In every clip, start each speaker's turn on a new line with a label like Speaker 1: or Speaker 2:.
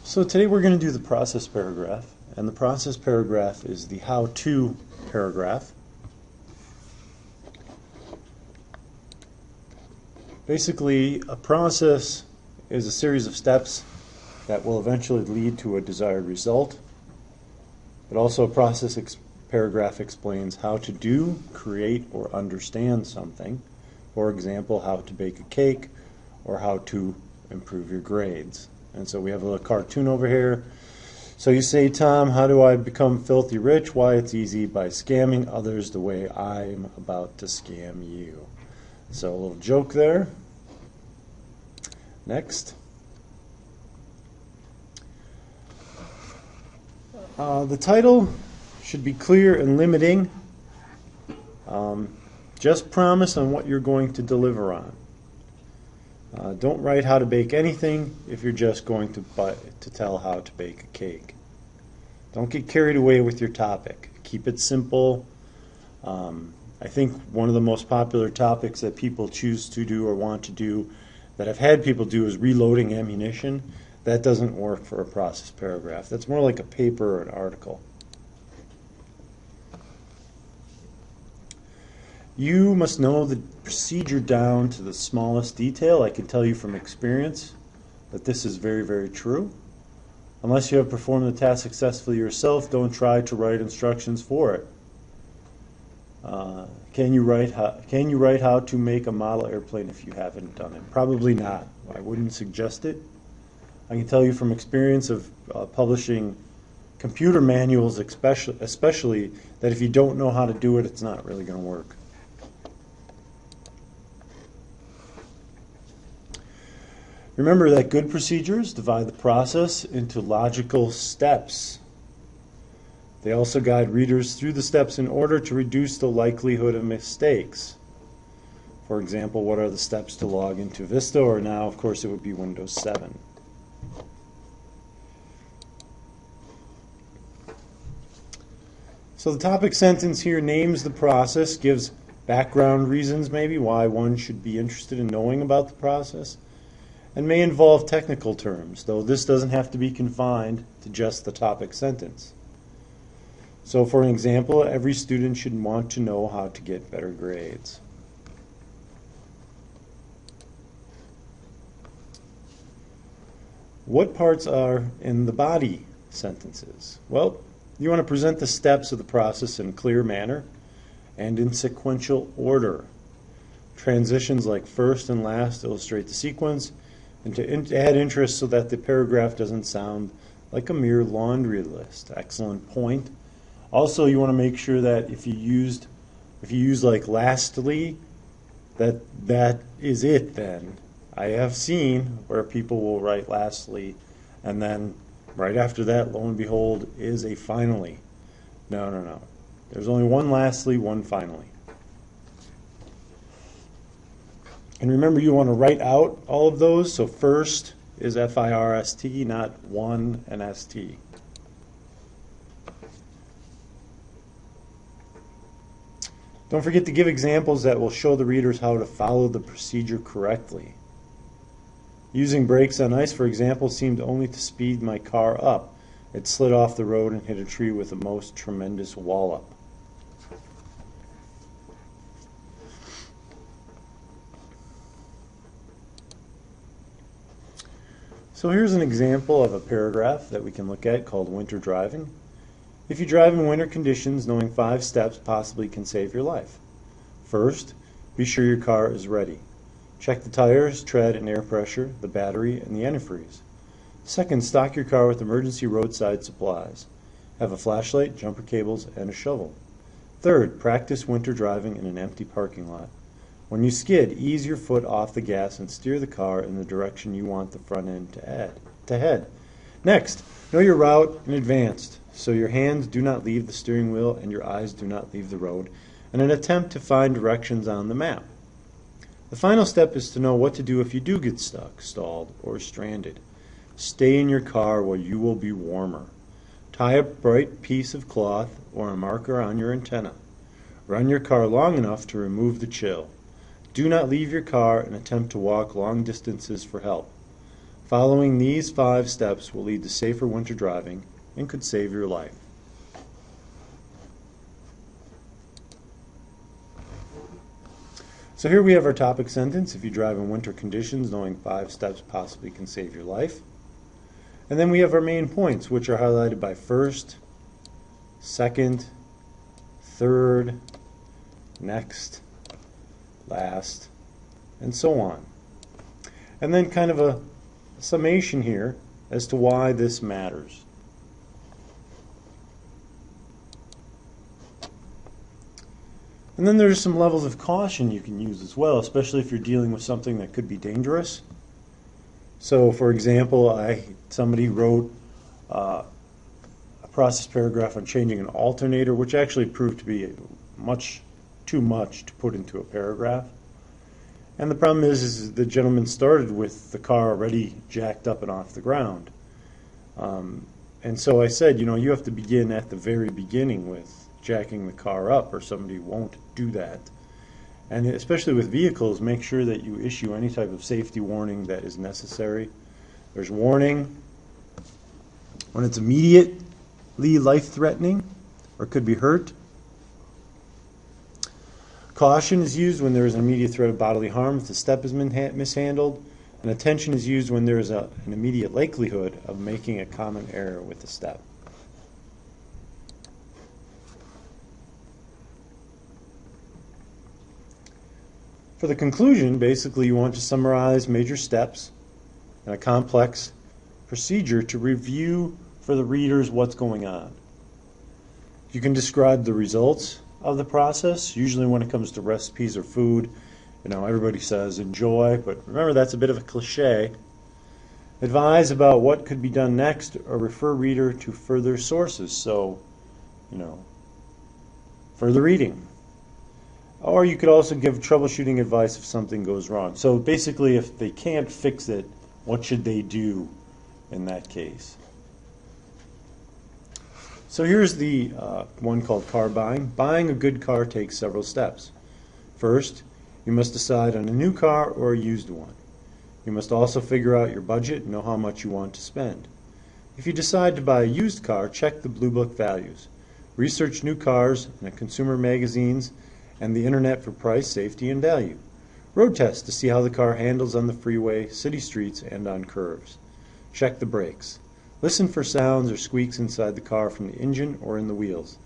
Speaker 1: So today we're going to do the process paragraph, and the process paragraph is the how-to paragraph. Basically, a process is a series of steps that will eventually lead to a desired result, but also a process paragraph explains how to do, create, or understand something. For example, how to bake a cake or how to improve your grades. And so we have a little cartoon over here. So you say, Tom, how do I become filthy rich? Why, it's easy, by scamming others the way I'm about to scam you. So a little joke there. Next. The title should be clear and limiting. Just promise on what you're going to deliver on. Don't write how to bake anything if you're just going to tell how to bake a cake. Don't get carried away with your topic. Keep it simple. I think one of the most popular topics that people choose to do or want to do, that I've had people do, is reloading ammunition. That doesn't work for a process paragraph. That's more like a paper or an article. You must know the procedure down to the smallest detail. I can tell you from experience that this is very, very true. Unless you have performed the task successfully yourself, don't try to write instructions for it. Can you write how to make a model airplane if you haven't done it? Probably not. I wouldn't suggest it. I can tell you from experience of publishing computer manuals especially, that if you don't know how to do it, it's not really going to work. Remember that good procedures divide the process into logical steps. They also guide readers through the steps in order to reduce the likelihood of mistakes. For example, what are the steps to log into Vista? Or now, of course, it would be Windows 7. So the topic sentence here names the process, gives background reasons maybe why one should be interested in knowing about the process, and may involve technical terms, though this doesn't have to be confined to just the topic sentence. So for an example, every student should want to know how to get better grades. What parts are in the body sentences? Well, you want to present the steps of the process in a clear manner and in sequential order. Transitions like first and last illustrate the sequence, and to add interest so that the paragraph doesn't sound like a mere laundry list. Excellent point. Also, you want to make sure that if you use like lastly, that is it then. I have seen where people will write lastly, and then right after that, lo and behold, is a finally. No. There's only one lastly, one finally. And remember, you want to write out all of those. So first is F-I-R-S-T, not one and S-T. Don't forget to give examples that will show the readers how to follow the procedure correctly. Using brakes on ice, for example, seemed only to speed my car up. It slid off the road and hit a tree with a most tremendous wallop. So here's an example of a paragraph that we can look at called winter driving. If you drive in winter conditions, knowing 5 steps possibly can save your life. First, be sure your car is ready. Check the tires, tread, and air pressure, the battery, and the antifreeze. Second, stock your car with emergency roadside supplies. Have a flashlight, jumper cables, and a shovel. Third, practice winter driving in an empty parking lot. When you skid, ease your foot off the gas and steer the car in the direction you want the front end to head. Next, know your route in advance, so your hands do not leave the steering wheel and your eyes do not leave the road, in an attempt to find directions on the map. The final step is to know what to do if you do get stuck, stalled, or stranded. Stay in your car where you will be warmer. Tie a bright piece of cloth or a marker on your antenna. Run your car long enough to remove the chill. Do not leave your car and attempt to walk long distances for help. Following these 5 steps will lead to safer winter driving and could save your life. So here we have our topic sentence. If you drive in winter conditions, knowing 5 steps possibly can save your life. And then we have our main points, which are highlighted by first, second, third, next, last, and so on. And then kind of a summation here as to why this matters. And then there's some levels of caution you can use as well, especially if you're dealing with something that could be dangerous. So, for example, somebody wrote a process paragraph on changing an alternator, which actually proved to be much too much to put into a paragraph. And the problem is the gentleman started with the car already jacked up and off the ground. And so I said, you have to begin at the very beginning with jacking the car up, or somebody won't do that. And especially with vehicles, make sure that you issue any type of safety warning that is necessary. There's warning when it's immediately life-threatening or could be hurt. Caution is used when there is an immediate threat of bodily harm if the step is mishandled. And attention is used when there is an immediate likelihood of making a common error with the step. For the conclusion, basically you want to summarize major steps and a complex procedure to review for the readers what's going on. You can describe the results of the process. Usually when it comes to recipes or food, everybody says enjoy, but remember that's a bit of a cliche. Advise about what could be done next or refer reader to further sources. So, further reading. Or you could also give troubleshooting advice if something goes wrong. So basically, if they can't fix it, what should they do in that case? So here's the one called car buying. Buying a good car takes several steps. First, you must decide on a new car or a used one. You must also figure out your budget and know how much you want to spend. If you decide to buy a used car, check the Blue Book values. Research new cars in consumer magazines and the internet for price, safety, and value. Road test to see how the car handles on the freeway, city streets, and on curves. Check the brakes. Listen for sounds or squeaks inside the car from the engine or in the wheels.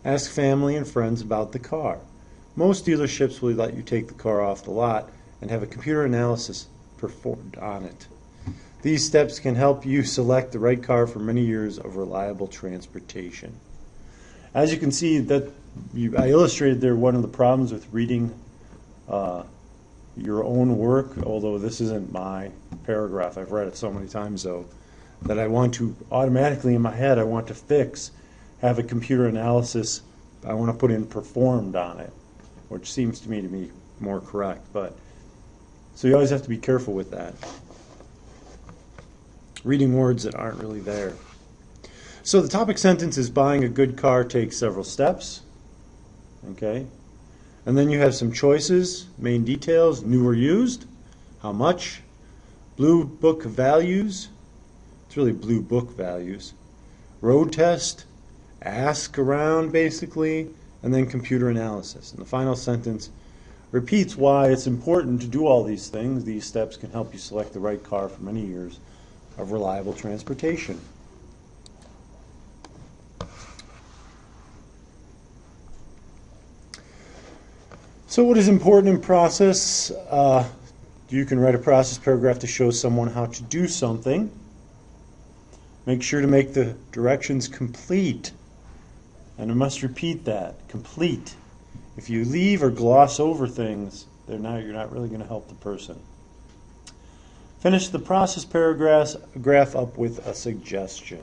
Speaker 1: Ask family and friends about the car. Most dealerships will let you take the car off the lot and have a computer analysis performed on it. These steps can help you select the right car for many years of reliable transportation. As you can see, I illustrated there one of the problems with reading your own work, although this isn't my paragraph. I've read it so many times, though, that I want to automatically in my head, I want to have a computer analysis, I want to put in performed on it, which seems to me to be more correct. So you always have to be careful with that. Reading words that aren't really there. So the topic sentence is buying a good car takes several steps. Okay? And then you have some choices, main details, new or used, how much, Blue Book values, it's really Blue Book values, road test, ask around basically, and then computer analysis. And the final sentence repeats why it's important to do all these things. These steps can help you select the right car for many years of reliable transportation. So what is important in process? You can write a process paragraph to show someone how to do something. Make sure to make the directions complete. And I must repeat that, complete. If you leave or gloss over things, you're not really going to help the person. Finish the process paragraph up with a suggestion.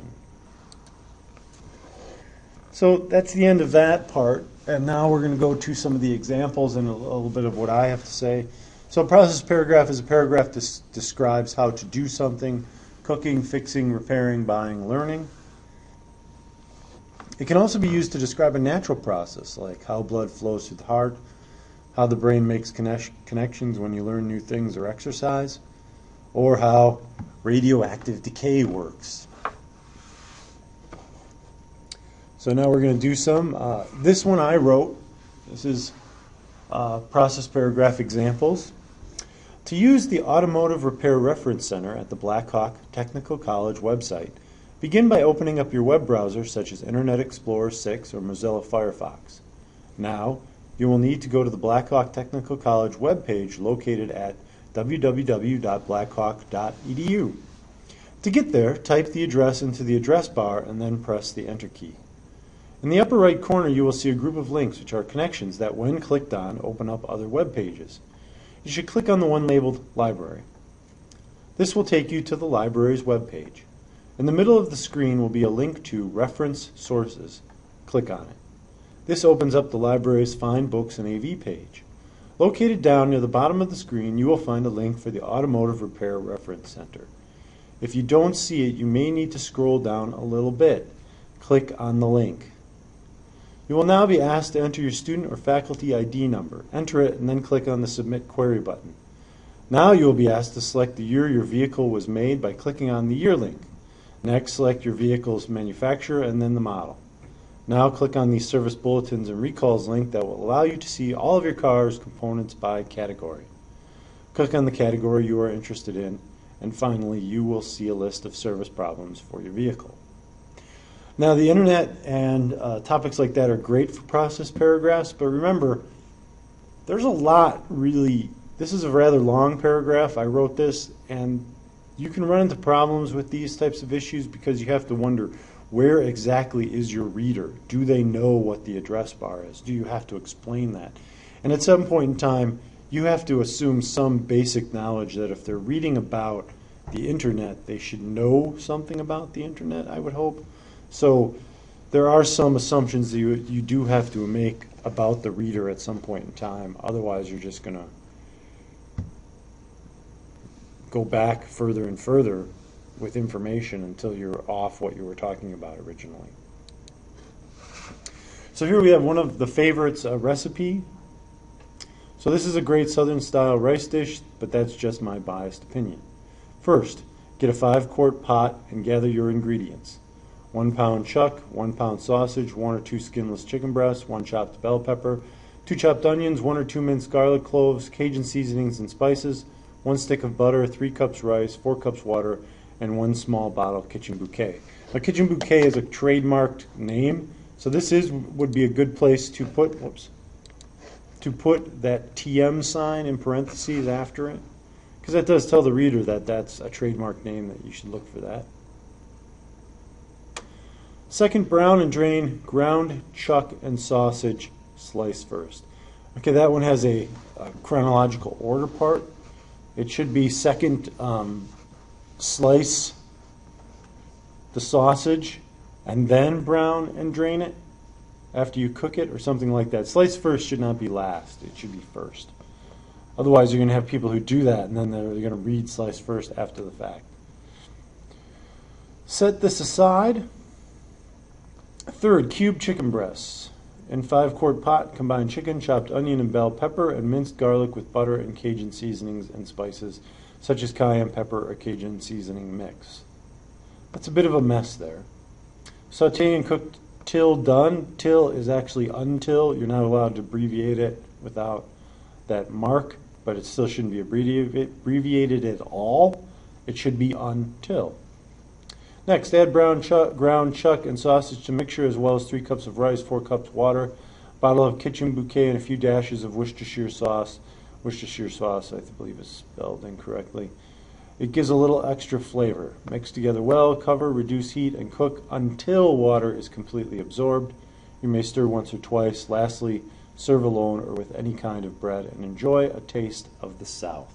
Speaker 1: So that's the end of that part. And now we're going to go to some of the examples and a little bit of what I have to say. So a process paragraph is a paragraph that describes how to do something: cooking, fixing, repairing, buying, learning. It can also be used to describe a natural process, like how blood flows through the heart, how the brain makes connections when you learn new things or exercise, or how radioactive decay works. So now we're going to do some. This one I wrote. This is process paragraph examples. To use the Automotive Repair Reference Center at the Blackhawk Technical College website, begin by opening up your web browser such as Internet Explorer 6 or Mozilla Firefox. Now, you will need to go to the Blackhawk Technical College webpage located at www.blackhawk.edu. To get there, type the address into the address bar and then press the Enter key. In the upper right corner, you will see a group of links which are connections that, when clicked on, open up other web pages. You should click on the one labeled Library. This will take you to the library's web page. In the middle of the screen will be a link to Reference Sources. Click on it. This opens up the library's Find Books and AV page. Located down near the bottom of the screen, you will find a link for the Automotive Repair Reference Center. If you don't see it, you may need to scroll down a little bit. Click on the link. You will now be asked to enter your student or faculty ID number. Enter it and then click on the Submit Query button. Now you will be asked to select the year your vehicle was made by clicking on the Year link. Next, select your vehicle's manufacturer and then the model. Now click on the Service Bulletins and Recalls link that will allow you to see all of your car's components by category. Click on the category you are interested in, and finally you will see a list of service problems for your vehicle. Now, the internet and topics like that are great for process paragraphs, but remember, there's a lot really. This is a rather long paragraph. I wrote this, and you can run into problems with these types of issues because you have to wonder, where exactly is your reader? Do they know what the address bar is? Do you have to explain that? And at some point in time, you have to assume some basic knowledge that if they're reading about the internet, they should know something about the internet, I would hope. So there are some assumptions that you do have to make about the reader at some point in time. Otherwise, you're just going to go back further and further with information until you're off what you were talking about originally. So here we have one of the favorites, a recipe. So this is a great Southern style rice dish, but that's just my biased opinion. First, get a 5-quart pot and gather your ingredients. 1 pound chuck, 1 pound sausage, 1 or 2 skinless chicken breasts, 1 chopped bell pepper, 2 chopped onions, 1 or 2 minced garlic cloves, Cajun seasonings and spices, 1 stick of butter, 3 cups rice, 4 cups water, and 1 small bottle of Kitchen Bouquet. Now, Kitchen Bouquet is a trademarked name, so this would be a good place to put that TM sign in parentheses after it, because that does tell the reader that that's a trademark name, that you should look for that. Second, brown and drain ground chuck and sausage, slice first. Okay, that one has a chronological order part. It should be second, slice the sausage and then brown and drain it after you cook it, or something like that. Slice first should not be last. It should be first. Otherwise, you're going to have people who do that, and then they're going to read slice first after the fact. Set this aside. Third, cube chicken breasts. In 5-quart pot, combine chicken, chopped onion and bell pepper, and minced garlic with butter and Cajun seasonings and spices, such as cayenne pepper or Cajun seasoning mix. That's a bit of a mess there. Saute and cook till done. Till is actually until. You're not allowed to abbreviate it without that mark, but it still shouldn't be abbreviated at all. It should be until. Next, add ground chuck and sausage to mixture, as well as 3 cups of rice, 4 cups water, bottle of Kitchen Bouquet, and a few dashes of Worcestershire sauce. Worcestershire sauce, I believe, is spelled incorrectly. It gives a little extra flavor. Mix together well, cover, reduce heat, and cook until water is completely absorbed. You may stir once or twice. Lastly, serve alone or with any kind of bread, and enjoy a taste of the South.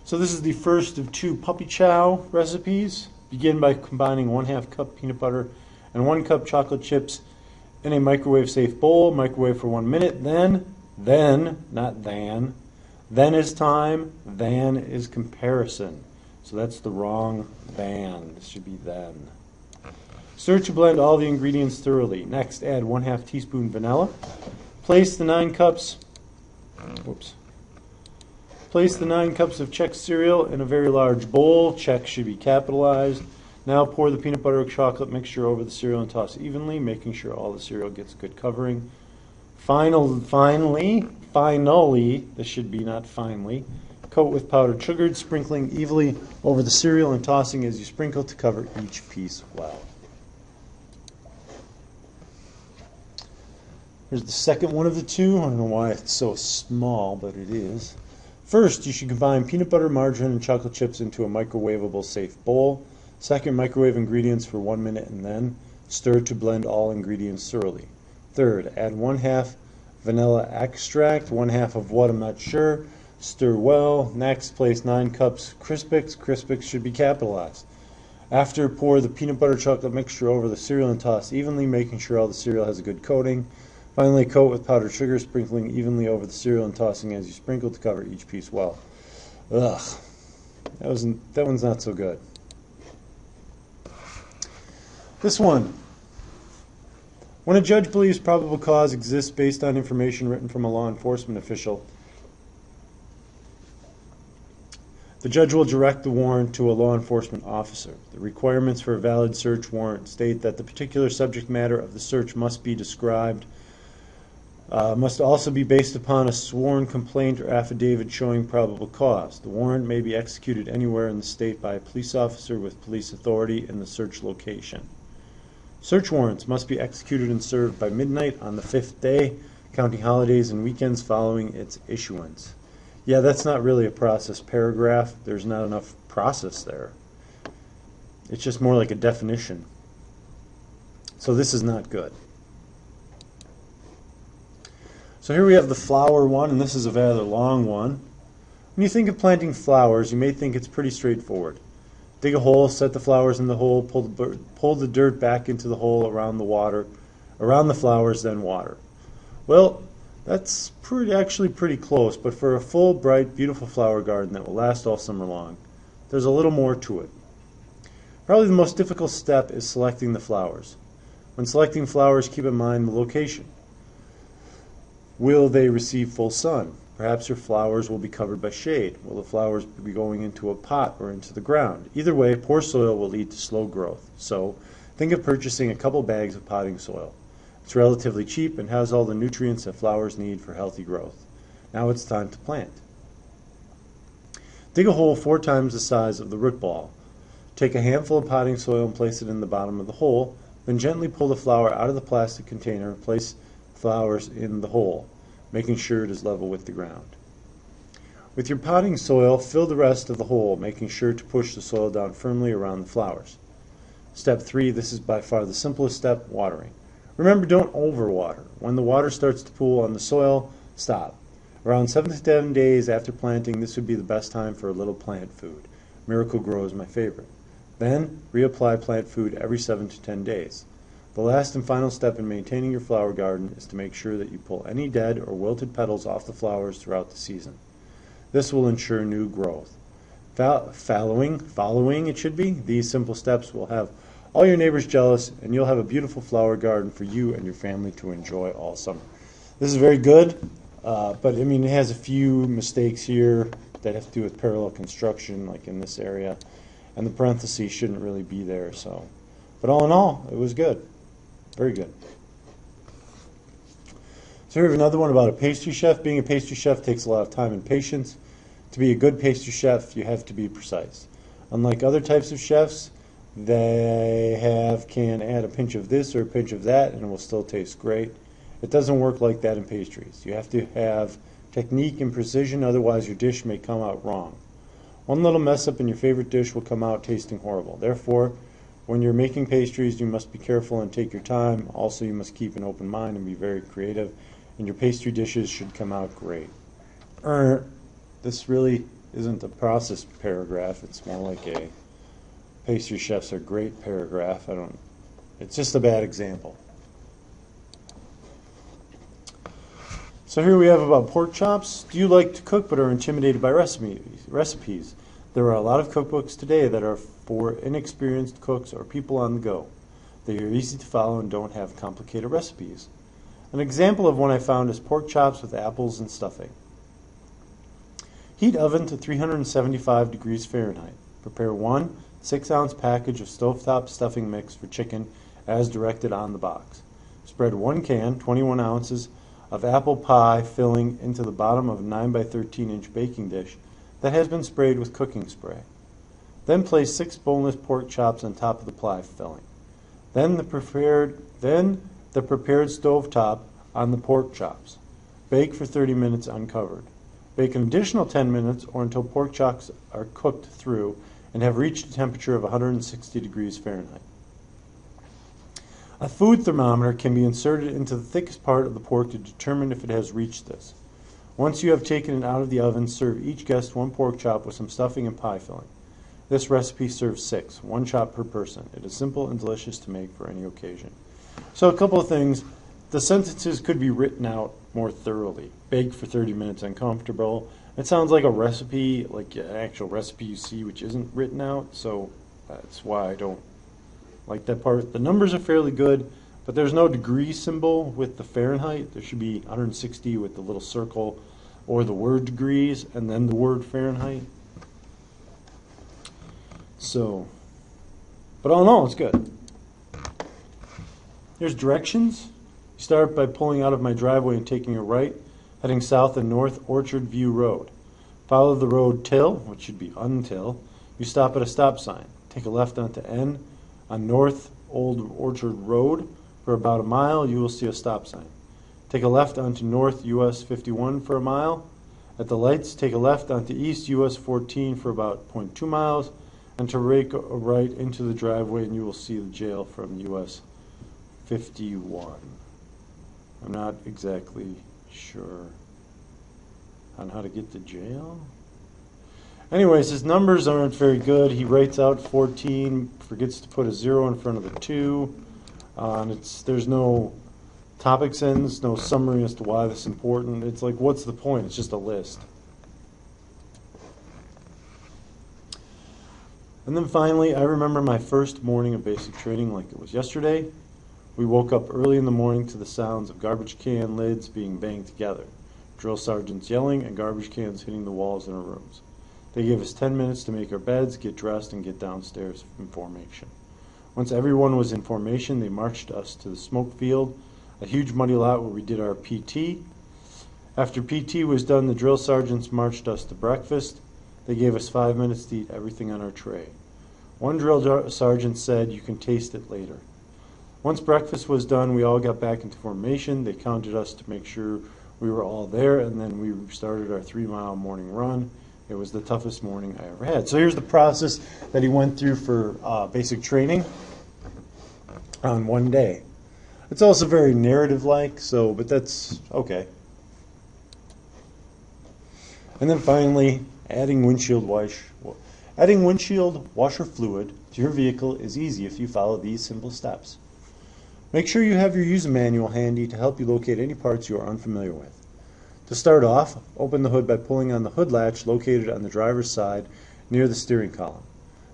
Speaker 1: So this is the first of 2 puppy chow recipes. Begin by combining 1/2 cup peanut butter and 1 cup chocolate chips in a microwave-safe bowl. Microwave for 1 minute. Then is time. Than is comparison. So that's the wrong than. This should be then. Stir to blend all the ingredients thoroughly. Next, add 1/2 teaspoon vanilla. Place the 9 cups. Place the 9 cups of Chex cereal in a very large bowl. Chex should be capitalized. Now pour the peanut butter chocolate mixture over the cereal and toss evenly, making sure all the cereal gets good covering. Finally, this should be not finally, coat with powdered sugar, sprinkling evenly over the cereal and tossing as you sprinkle to cover each piece well. Here's the second one of the two. I don't know why it's so small, but it is. First, you should combine peanut butter, margarine, and chocolate chips into a microwavable safe bowl. Second, microwave ingredients for 1 minute and then stir to blend all ingredients thoroughly. Third, add 1/2 vanilla extract, 1/2 of what I'm not sure. Stir well. Next, place 9 cups Crispix. Crispix should be capitalized. After, pour the peanut butter chocolate mixture over the cereal and toss evenly, making sure all the cereal has a good coating. Finally, coat with powdered sugar, sprinkling evenly over the cereal and tossing as you sprinkle to cover each piece well. Ugh, that one's not so good. This one. When a judge believes probable cause exists based on information written from a law enforcement official, the judge will direct the warrant to a law enforcement officer. The requirements for a valid search warrant state that the particular subject matter of the search must be described, must also be based upon a sworn complaint or affidavit showing probable cause. The warrant may be executed anywhere in the state by a police officer with police authority in the search location. Search warrants must be executed and served by midnight on the 5th day, counting holidays and weekends following its issuance. Yeah, that's not really a process paragraph. There's not enough process there. It's just more like a definition. So this is not good. So here we have the flower one, and this is a rather long one. When you think of planting flowers, you may think it's pretty straightforward. Dig a hole, set the flowers in the hole, pull the dirt back into the hole around the flowers, then water. Well, that's actually pretty close, but for a full, bright, beautiful flower garden that will last all summer long, there's a little more to it. Probably the most difficult step is selecting the flowers. When selecting flowers, keep in mind the location. Will they receive full sun? Perhaps your flowers will be covered by shade. Will the flowers be going into a pot or into the ground? Either way, poor soil will lead to slow growth. So, think of purchasing a couple bags of potting soil. It's relatively cheap and has all the nutrients that flowers need for healthy growth. Now it's time to plant. Dig a hole 4 times the size of the root ball. Take a handful of potting soil and place it in the bottom of the hole. Then gently pull the flower out of the plastic container and place flowers in the hole, making sure it is level with the ground. With your potting soil, fill the rest of the hole, making sure to push the soil down firmly around the flowers. Step 3, this is by far the simplest step, watering. Remember, don't overwater. When the water starts to pool on the soil, stop. Around 7 to 10 days after planting, this would be the best time for a little plant food. Miracle Grow is my favorite. Then, reapply plant food every 7 to 10 days. The last and final step in maintaining your flower garden is to make sure that you pull any dead or wilted petals off the flowers throughout the season. This will ensure new growth. Following it should be, these simple steps will have all your neighbors jealous, and you'll have a beautiful flower garden for you and your family to enjoy all summer. This is very good, but I mean, it has a few mistakes here that have to do with parallel construction, like in this area, and the parentheses shouldn't really be there. So, but all in all, it was good. Very good. So here's another one about a pastry chef. Being a pastry chef takes a lot of time and patience. To be a good pastry chef, you have to be precise. Unlike other types of chefs, they can add a pinch of this or a pinch of that and it will still taste great. It doesn't work like that in pastries. You have to have technique and precision, otherwise your dish may come out wrong. One little mess up in your favorite dish will come out tasting horrible. Therefore, when you're making pastries, you must be careful and take your time. Also, you must keep an open mind and be very creative, and your pastry dishes should come out great. This really isn't a process paragraph. It's more like a pastry chefs are great paragraph. It's just a bad example. So here we have about pork chops. Do you like to cook but are intimidated by recipes? There are a lot of cookbooks today that are for inexperienced cooks or people on the go. They are easy to follow and don't have complicated recipes. An example of one I found is pork chops with apples and stuffing. Heat oven to 375 degrees Fahrenheit. Prepare 1 6-ounce package of stovetop stuffing mix for chicken as directed on the box. Spread 1 can, 21 ounces, of apple pie filling into the bottom of a 9 by 13 inch baking dish that has been sprayed with cooking spray. Then place 6 boneless pork chops on top of the pie filling. Then the prepared stovetop on the pork chops. Bake for 30 minutes uncovered. Bake an additional 10 minutes or until pork chops are cooked through and have reached a temperature of 160 degrees Fahrenheit. A food thermometer can be inserted into the thickest part of the pork to determine if it has reached this. Once you have taken it out of the oven, serve each guest 1 pork chop with some stuffing and pie filling. This recipe serves 6, 1 chop per person. It is simple and delicious to make for any occasion. So a couple of things. The sentences could be written out more thoroughly. Bake for 30 minutes uncomfortable. It sounds like a recipe, like an actual recipe you see which isn't written out, so that's why I don't like that part. The numbers are fairly good, but there's no degree symbol with the Fahrenheit. There should be 160 with the little circle or the word degrees and then the word Fahrenheit. So, but all in all, it's good. Here's directions. You start by pulling out of my driveway and taking a right, heading south and north Orchard View Road. Follow the road till, which should be until, you stop at a stop sign. Take a left onto N on North Old Orchard Road. For about a mile, you will see a stop sign. Take a left onto North US 51 for a mile. At the lights, take a left onto East US 14 for about 0.2 miles, and to rake a right into the driveway, and you will see the jail from US 51. I'm not exactly sure on how to get to jail. Anyways, his numbers aren't very good. He writes out 14, forgets to put a 0 in front of the 2. There's no topic sentence, no summary as to why this is important. It's like, what's the point? It's just a list. And then finally, I remember my first morning of basic training like it was yesterday. We woke up early in the morning to the sounds of garbage can lids being banged together, drill sergeants yelling, and garbage cans hitting the walls in our rooms. They gave us 10 minutes to make our beds, get dressed, and get downstairs in formation. Once everyone was in formation, they marched us to the smoke field, a huge muddy lot where we did our PT. After PT was done, the drill sergeants marched us to breakfast. They gave us 5 minutes to eat everything on our tray. One drill sergeant said, "You can taste it later." Once breakfast was done, we all got back into formation. They counted us to make sure we were all there, and then we started our 3-mile morning run. It was the toughest morning I ever had. So here's the process that he went through for basic training on one day. It's also very narrative-like, but that's okay. And then finally, adding windshield washer fluid to your vehicle is easy if you follow these simple steps. Make sure you have your user manual handy to help you locate any parts you are unfamiliar with. To start off, open the hood by pulling on the hood latch located on the driver's side near the steering column.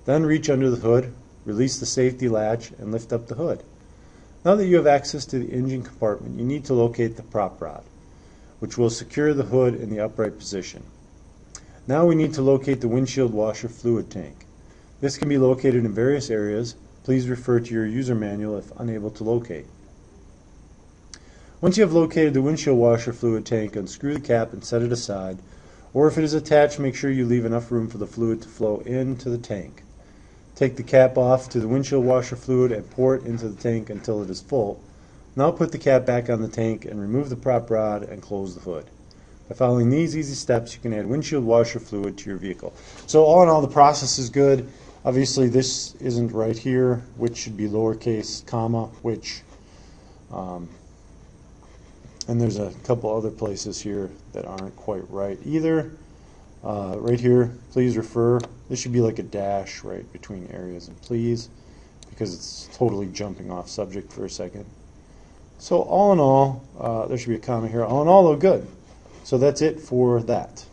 Speaker 1: Then reach under the hood, release the safety latch, and lift up the hood. Now that you have access to the engine compartment, you need to locate the prop rod, which will secure the hood in the upright position. Now we need to locate the windshield washer fluid tank. This can be located in various areas. Please refer to your user manual if unable to locate. Once you have located the windshield washer fluid tank, unscrew the cap and set it aside, or if it is attached, make sure you leave enough room for the fluid to flow into the tank. Take the cap off to the windshield washer fluid and pour it into the tank until it is full. Now put the cap back on the tank and remove the prop rod and close the hood. By following these easy steps, you can add windshield washer fluid to your vehicle. So all in all, the process is good. Obviously, this isn't right here, which should be lowercase, comma, which, and there's a couple other places here that aren't quite right either. Right here, please refer. This should be like a dash right between areas and please, because it's totally jumping off subject for a second. So all in all, there should be a comma here. All in all, though, good. So that's it for that.